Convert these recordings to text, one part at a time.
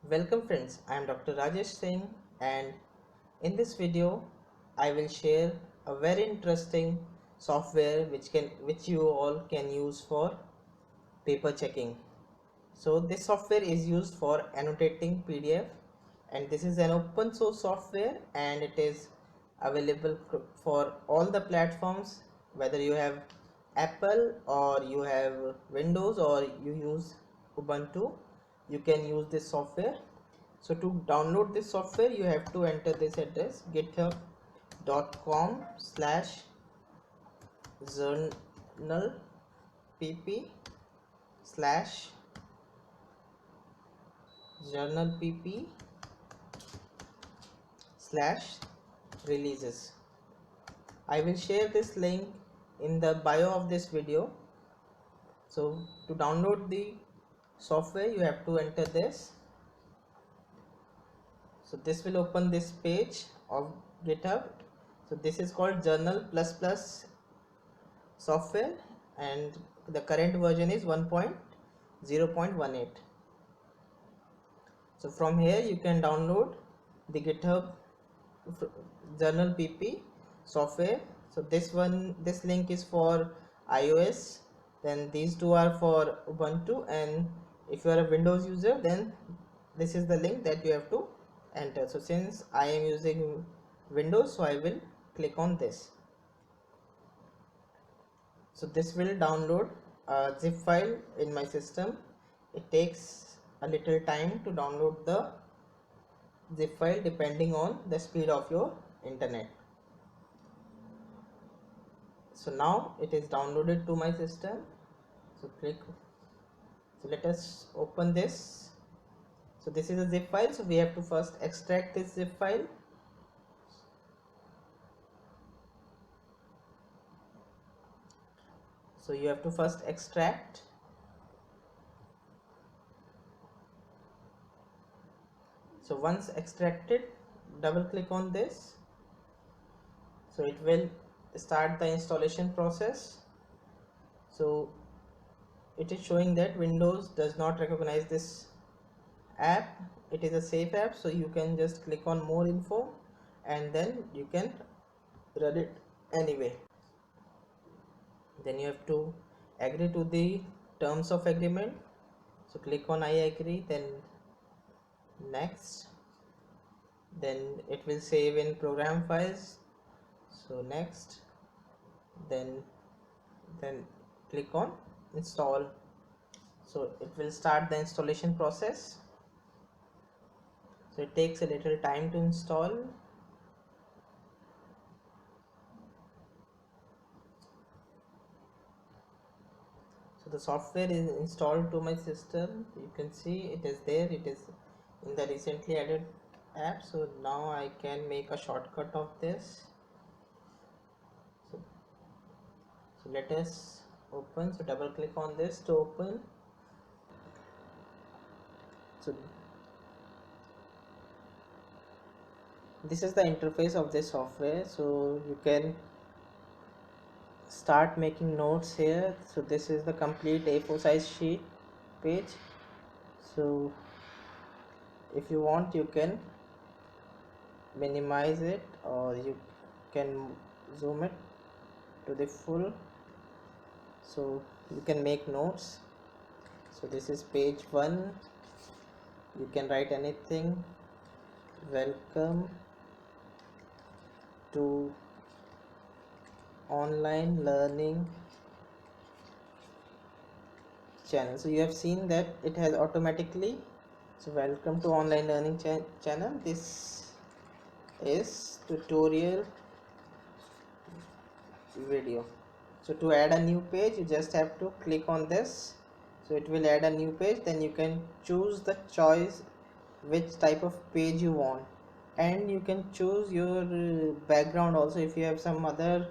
Welcome friends, I am Dr. Rajesh Singh and in this video I will share a very interesting software which you all can use for paper checking. So this software is used for annotating PDF and this is an open source software and it is available for all the platforms, whether you have Apple or you have Windows or you use Ubuntu, you can use this software. So to download this software you have to enter this address github.com/journalpp/releases. I will share this link in the bio of this video. So to download the software you have to enter this. So this will open this page of GitHub. So this is called Journal++ software and the current version is 1.0.18. So from here you can download the GitHub Journal PP software. So this link is for iOS, then these two are for Ubuntu, and if you are a Windows user then this is the link that you have to enter. So since I am using Windows, so I will click on this. So this will download a zip file in my system. It takes a little time to download the zip file depending on the speed of your internet. So now it is downloaded to my system. So let us open this. So this is a zip file, so we have to first extract this zip file. So you have to first extract. So once extracted, double click on this. So it will start the installation process. So it is showing that Windows does not recognize this app. It is a safe app, so you can just click on more info and then you can run it anyway. Then you have to agree to the terms of agreement. So click on I agree, then next, then it will save in program files. So next, then click on install. So it will start the installation process. So it takes a little time to install. So the software is installed to my system. You can see it is there. It is in the recently added app. So now I can make a shortcut of this. So let us open. So double click on this to open. So this is the interface of this software. So you can start making notes here. So this is the complete A4 size sheet page. So if you want you can minimize it or you can zoom it to the full, so you can make notes. So this is page 1. You can write anything. Welcome to online learning channel. So you have seen that it has automatically, so welcome to online learning channel. This is tutorial video. So to add a new page you just have to click on this. So it will add a new page, then you can choose the choice which type of page you want, and you can choose your background also. If you have some other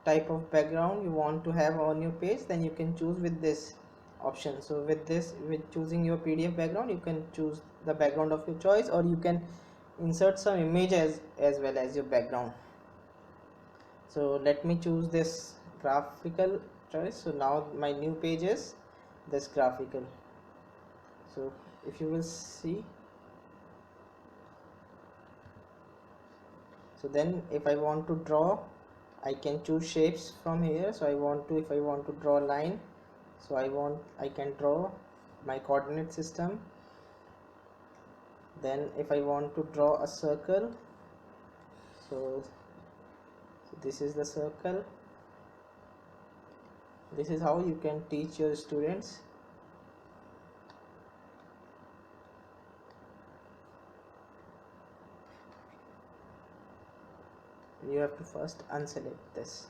type of background you want to have on your page, then you can choose with this option. So with choosing your PDF background, you can choose the background of your choice, or you can insert some images as well as your background. So let me choose this graphical choice. So now my new page is this graphical. So if you will see, so then if I want to draw, I can choose shapes from here. So if I want to draw a line, so I can draw my coordinate system. Then if I want to draw a circle, so this is the circle. This is how you can teach your students. You have to first unselect this.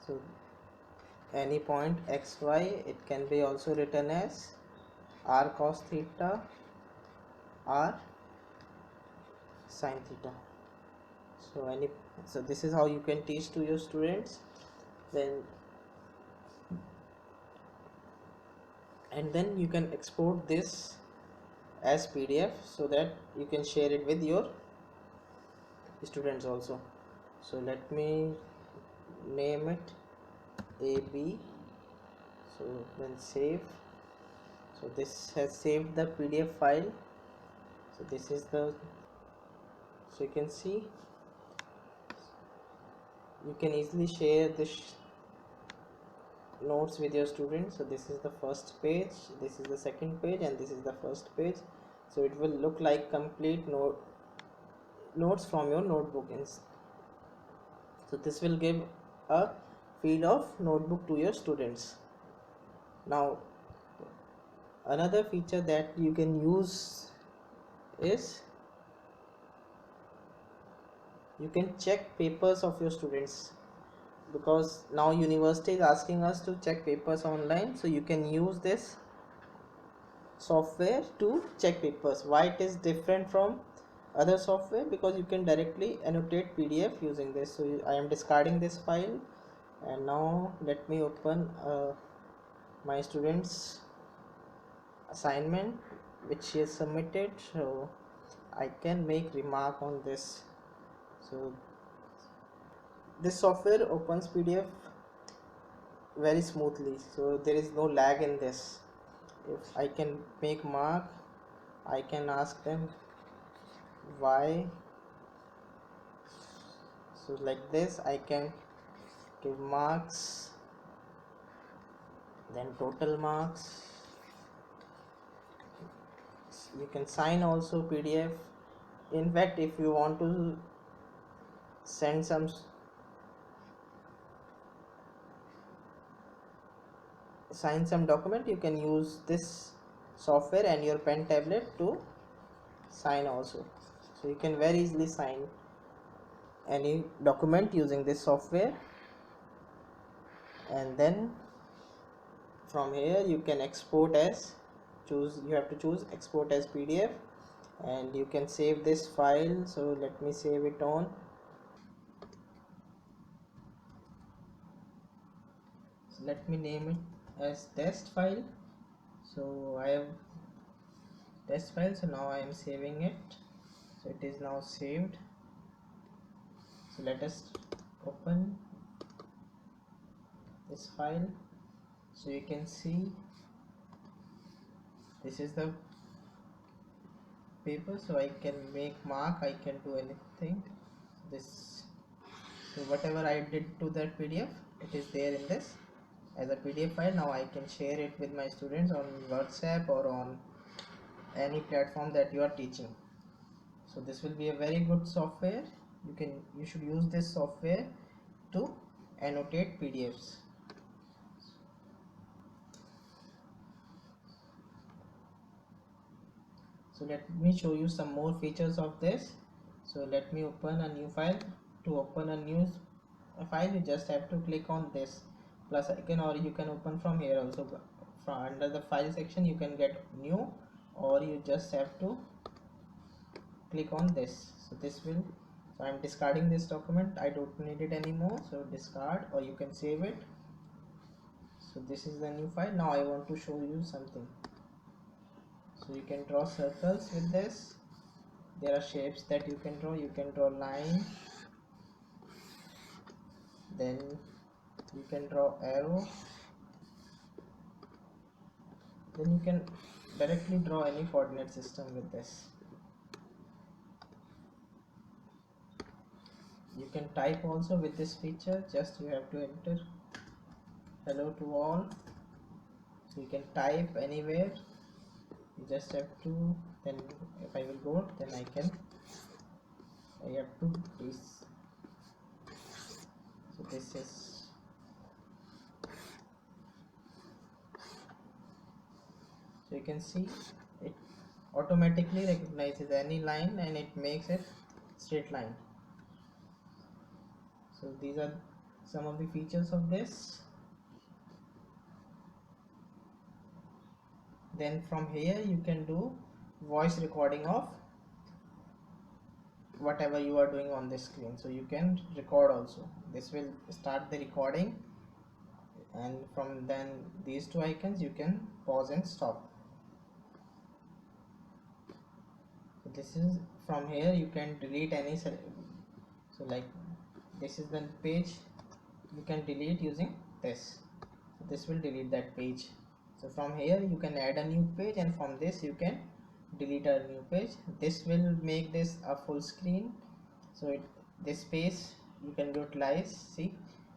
So any point xy, it can be also written as r cos theta, r sin theta. So this is how you can teach to your students. Then you can export this as PDF so that you can share it with your students also. So let me name it AB. So then save. So this has saved the PDF file. So this is the, so you can see, you can easily share this notes with your students. So this is the first page, this is the second page, and this is the first page. So it will look like complete notes from your notebook. So this will give a feel of notebook to your students. Now another feature that you can use is you can check papers of your students, because now university is asking us to check papers online. So you can use this software to check papers. Why it is different from other software? Because you can directly annotate PDF using this. So I am discarding this file, and now let me open my students assignment which she has submitted, so I can make remark on this. So this software opens PDF very smoothly, so there is no lag in this. If I can make mark, I can ask them why. So like this I can give marks, then total marks. You can sign also PDF. In fact, if you want to send sign some document, you can use this software and your pen tablet to sign also. So you can very easily sign any document using this software. And then from here you can export as, you have to choose export as PDF, and you can save this file. So let me save it on. So let me name it as test file. So I have test file, so now I am saving it. So it is now saved. So let us open this file. So you can see this is the paper. So I can make mark, I can do anything. So whatever I did to that PDF, it is there in this as a PDF file. Now I can share it with my students on WhatsApp or on any platform that you are teaching. So this will be a very good software. You should use this software to annotate PDFs. So let me show you some more features of this. So let me open a new file. To open a new file, you just have to click on this plus icon, or you can open from here also. From under the file section you can get new, or you just have to click on this. So I'm discarding this document, I don't need it anymore, so discard, or you can save it. So this is the new file. Now I want to show you something. So you can draw circles with this. There are shapes that you can draw. You can draw line, then you can draw arrow, Then you can directly draw any coordinate system with this. You can type also with this feature, just you have to enter hello to all. So you can type anywhere, you just have to, then if I will go, then I have to this. So this is, so you can see it automatically recognizes any line and it makes it straight line. So these are some of the features of this. Then from here you can do voice recording of whatever you are doing on the screen. So you can record also. This will start the recording, and from then these two icons you can pause and stop. So this is, from here you can delete any, so like this is the page, you can delete using this. So this will delete that page. So from here you can add a new page, and from this you can delete a new page. This will make this a full screen, so this space you can utilize, see,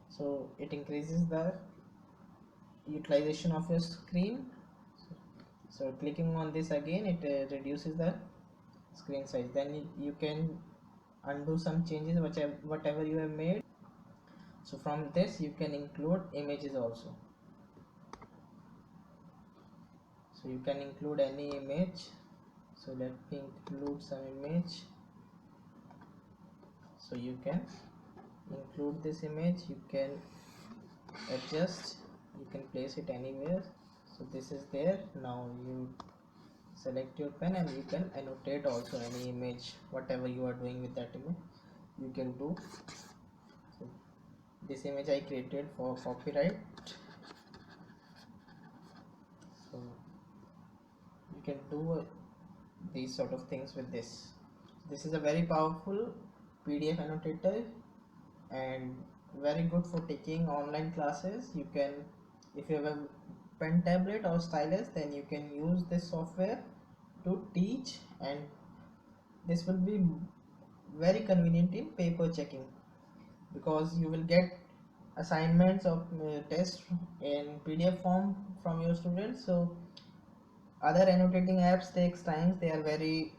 so it increases the utilization of your screen. So clicking on this again, it reduces the screen size. Then you can undo some changes whatever you have made. So from this you can include images also. So you can include any image. So let me include some image. So you can include this image, you can adjust, you can place it anywhere. So this is there. Now you select your pen and you can annotate also any image, whatever you are doing with that image you can do. So this image I created for copyright, so you can do these sort of things with this. This is a very powerful PDF annotator and very good for taking online classes. You can, if you have a pen tablet or stylus, then you can use this software to teach, and this will be very convenient in paper checking, because you will get assignments of tests in PDF form from your students. So other annotating apps takes time, they are very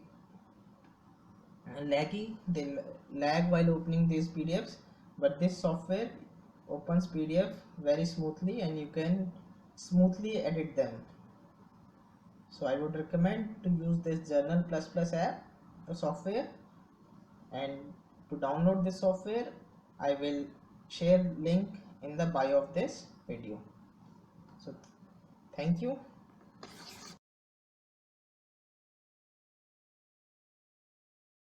laggy, they lag while opening these PDFs, but this software opens PDF very smoothly and you can smoothly edit them. So I would recommend to use this Journal++ app software, and to download this software I will share link in the bio of this video. So thank you.